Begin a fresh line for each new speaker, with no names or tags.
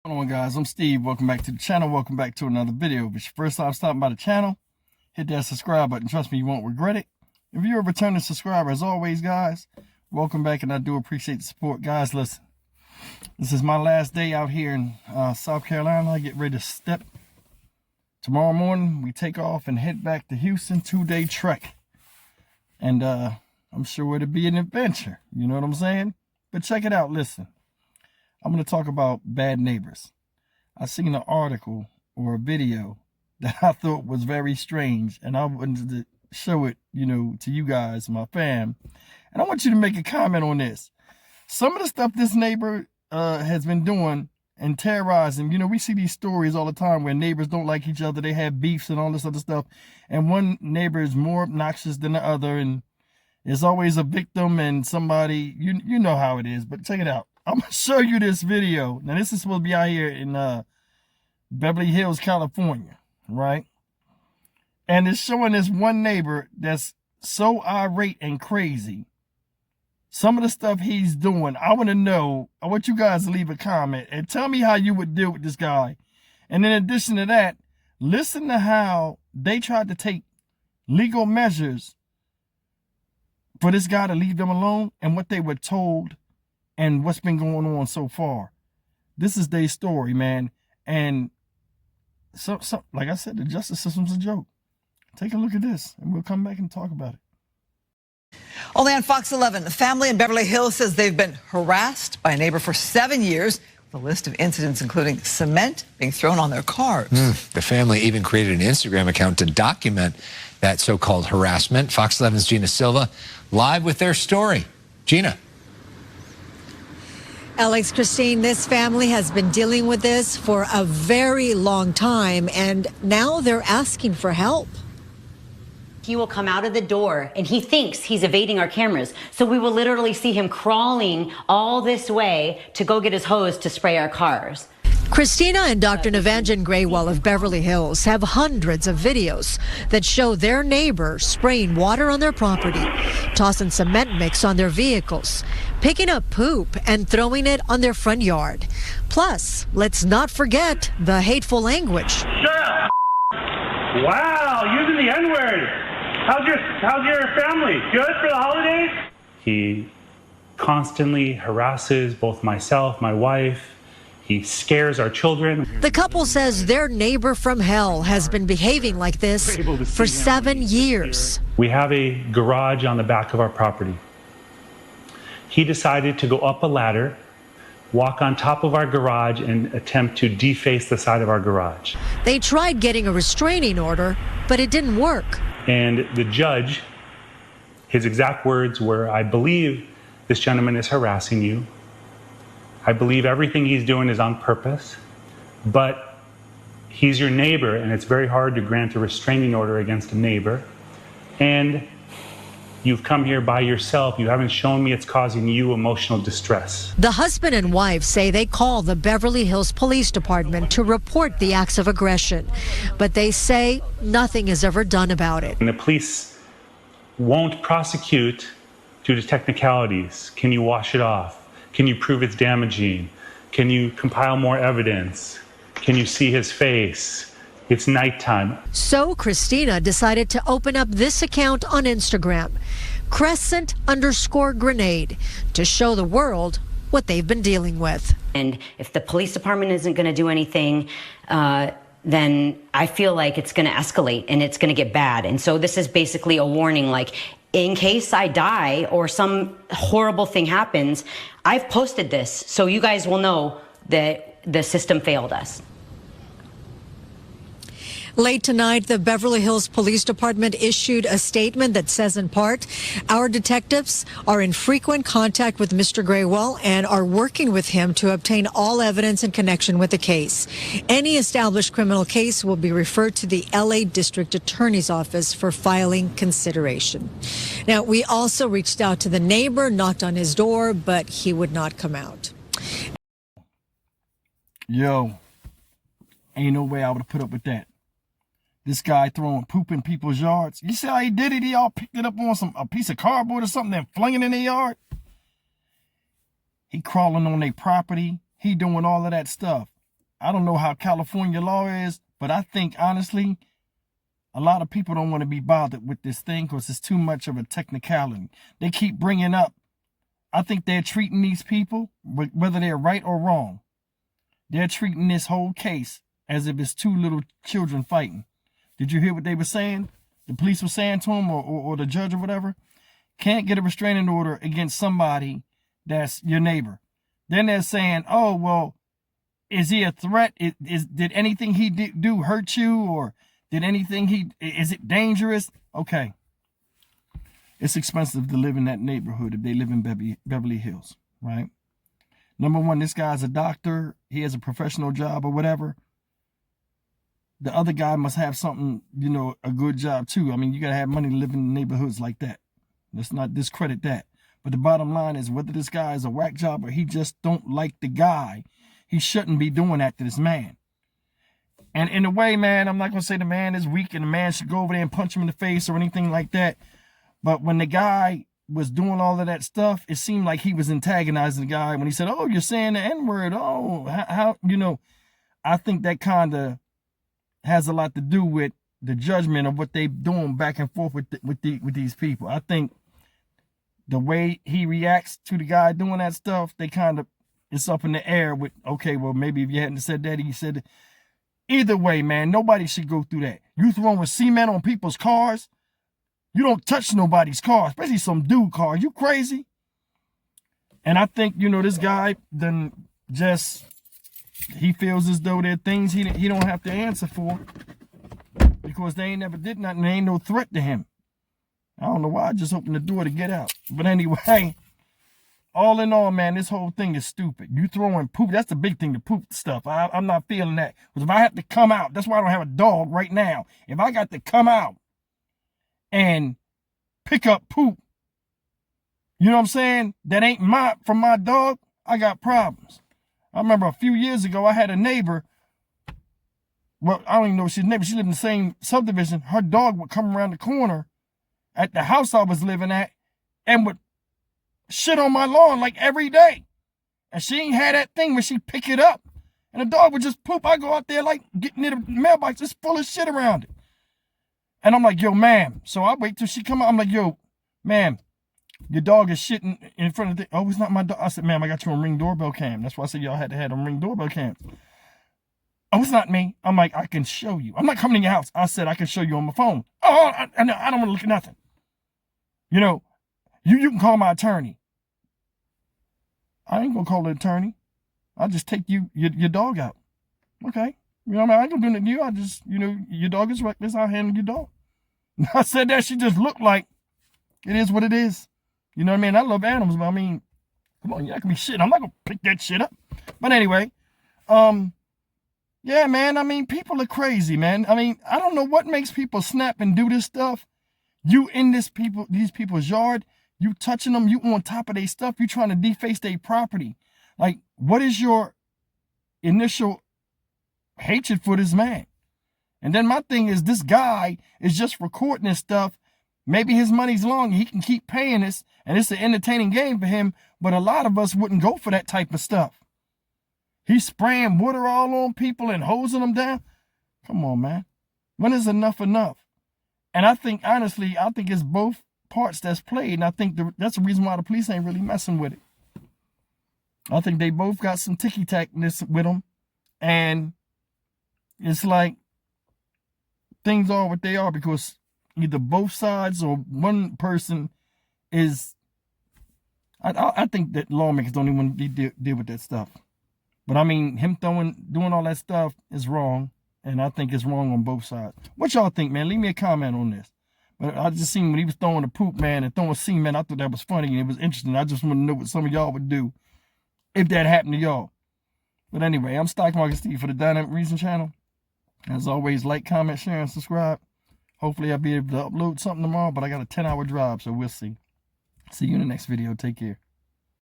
What's going on, guys? I'm Steve. Welcome back to the channel. Welcome back to another video. If it's your first time stopping by the channel, hit that subscribe button. Trust me, you won't regret it. If you're a returning subscriber, as always, guys, welcome back, and I do appreciate the support. Guys, listen, this is my last day out here in South Carolina. I get ready to step. Tomorrow morning, we take off and head back to Houston, 2-day trek. And I'm sure it'll be an adventure. You know what I'm saying? But check it out. Listen, I'm going to talk about bad neighbors. I seen an article or a video that I thought was very strange, and I wanted to show it, you know, to you guys, my fam. And I want you to make a comment on this. Some of the stuff this neighbor has been doing and terrorizing. You know, we see these stories all the time where neighbors don't like each other. They have beefs and all this other stuff. And one neighbor is more obnoxious than the other, and there's always a victim and somebody, you know how it is. But check it out. I'm going to show you this video. Now, this is supposed to be out here in Beverly Hills, California, right? And it's showing this one neighbor that's so irate and crazy. Some of the stuff he's doing, I want to know. I want you guys to leave a comment and tell me how you would deal with this guy. And in addition to that, listen to how they tried to take legal measures for this guy to leave them alone and what they were told and what's been going on so far. This is their story, man. And so like I said, the justice system's a joke. Take a look at this, and we'll come back and talk about it.
Only on Fox 11, the family in Beverly Hills says they've been harassed by a neighbor for 7 years. A list of incidents including cement being thrown on their cars.
The family even created an Instagram account to document that so-called harassment. Fox 11's Gina Silva live with their story. Gina.
Alex, Christine, this family has been dealing with this for a very long time, and now they're asking for help.
He will come out of the door and he thinks he's evading our cameras. So we will literally see him crawling all this way to go get his hose to spray our cars.
Christina and Dr. Nivanjan Graywall of Beverly Hills have hundreds of videos that show their neighbor spraying water on their property, tossing cement mix on their vehicles, picking up poop and throwing it on their front yard. Plus, let's not forget the hateful language.
Shut up! Wow, using the N-word. How's your family? Good for the holidays? He constantly harasses both myself, my wife. He scares our children.
The couple says their neighbor from hell has been behaving like this for 7 years.
We have a garage on the back of our property. He decided to go up a ladder, walk on top of our garage, and attempt to deface the side of our garage.
They tried getting a restraining order, but it didn't work.
And the judge, his exact words were, "I believe this gentleman is harassing you. I believe everything he's doing is on purpose, but he's your neighbor, and it's very hard to grant a restraining order against a neighbor. And you've come here by yourself. You haven't shown me it's causing you emotional distress."
The husband and wife say they called the Beverly Hills Police Department to report the acts of aggression, but they say nothing is ever done about it.
And the police won't prosecute due to technicalities. Can you wash it off? Can you prove it's damaging? Can you compile more evidence? Can you see his face? It's nighttime.
So Christina decided to open up this account on Instagram, Crescent_Grenade, to show the world what they've been dealing with.
And if the police department isn't going to do anything, then I feel like it's going to escalate and it's going to get bad. And so this is basically a warning, like, in case I die or some horrible thing happens, I've posted this so you guys will know that the system failed us.
Late tonight, the Beverly Hills Police Department issued a statement that says, in part, our detectives are in frequent contact with Mr. Graywall and are working with him to obtain all evidence in connection with the case. Any established criminal case will be referred to the LA District Attorney's Office for filing consideration. Now, we also reached out to the neighbor, knocked on his door, but he would not come out.
Yo, ain't no way I would have put up with that. This guy throwing poop in people's yards. You see how he did it? He all picked it up on a piece of cardboard or something and flung it in their yard. He crawling on their property. He doing all of that stuff. I don't know how California law is, but I think, honestly, a lot of people don't want to be bothered with this thing because it's too much of a technicality. They keep bringing up, I think they're treating these people, whether they're right or wrong, they're treating this whole case as if it's two little children fighting. Did you hear what they were saying? The police were saying to him, or the judge or whatever, can't get a restraining order against somebody that's your neighbor. Then they're saying, oh, well, is he a threat? Did anything he do hurt you? Or did anything is it dangerous? Okay. It's expensive to live in that neighborhood if they live in Beverly Hills, right? Number one, this guy's a doctor. He has a professional job or whatever. The other guy must have something, you know, a good job too. I mean, you got to have money to live in neighborhoods like that. Let's not discredit that. But the bottom line is whether this guy is a whack job or he just don't like the guy, he shouldn't be doing that to this man. And in a way, man, I'm not going to say the man is weak and the man should go over there and punch him in the face or anything like that. But when the guy was doing all of that stuff, it seemed like he was antagonizing the guy when he said, oh, you're saying the N-word. Oh, how, you know, I think that kind of has a lot to do with the judgment of what they're doing back and forth with these people. I think the way he reacts to the guy doing that stuff, they kind of, it's up in the air with, okay, well, maybe if you hadn't said that, he said it. Either way, man, nobody should go through that. You throwing cement on people's cars. You don't touch nobody's car, especially some dude car. You crazy? And I think, you know, this guy then just, he feels as though there are things he don't have to answer for because they ain't never did nothing. There ain't no threat to him. I don't know why. I just opened the door to get out. But anyway, all in all, man, this whole thing is stupid. You throwing poop, that's the big thing, the poop stuff. I'm not feeling that. Because if I have to come out, that's why I don't have a dog right now. If I got to come out and pick up poop, you know what I'm saying, that ain't from my dog, I got problems. I remember a few years ago, I had a neighbor. Well, I don't even know if she's a neighbor. She lived in the same subdivision. Her dog would come around the corner at the house I was living at and would shit on my lawn like every day. And she ain't had that thing where she pick it up and the dog would just poop. I go out there like getting near the mailbox, just full of shit around it. And I'm like, yo, ma'am. So I wait till she come out. I'm like, yo, ma'am, your dog is shitting in front of the, oh, it's not my dog. I said, ma'am, I got you on Ring doorbell cam. That's why I said y'all had to have a Ring doorbell cam. Oh, it's not me. I'm like, I can show you. I'm not coming in your house. I said, I can show you on my phone. Oh, I don't want to look at nothing. You know, you can call my attorney. I ain't going to call the attorney. I'll just take your dog out. Okay. You know what I mean? I ain't going to do nothing to you. I just, you know, your dog is reckless. I'll handle your dog. I said that. She just looked like it is what it is. You know what I mean? I love animals, but I mean, come on, that can be shit. I'm not going to pick that shit up. But anyway, yeah, man, I mean, people are crazy, man. I mean, I don't know what makes people snap and do this stuff. You in these people's yard, you touching them, you on top of their stuff, you trying to deface their property. Like, what is your initial hatred for this man? And then my thing is, this guy is just recording this stuff. Maybe his money's long, he can keep paying this, and it's an entertaining game for him, but a lot of us wouldn't go for that type of stuff. He's spraying water all on people and hosing them down. Come on, man. When is enough enough? And I think, honestly, I think it's both parts that's played, and I think that's the reason why the police ain't really messing with it. I think they both got some ticky-tackness with them, and it's like things are what they are because either both sides or one person is, I think that lawmakers don't even want to deal with that stuff. But I mean, him doing all that stuff is wrong. And I think it's wrong on both sides. What y'all think, man? Leave me a comment on this. But I just seen when he was throwing the poop, man, and throwing cement, I thought that was funny and it was interesting. I just want to know what some of y'all would do if that happened to y'all. But anyway, I'm Stock Market Steve for the Dynamic Reason channel. As always, like, comment, share, and subscribe. Hopefully I'll be able to upload something tomorrow, but I got a 10-hour drive, so we'll see. See you in the next video. Take care.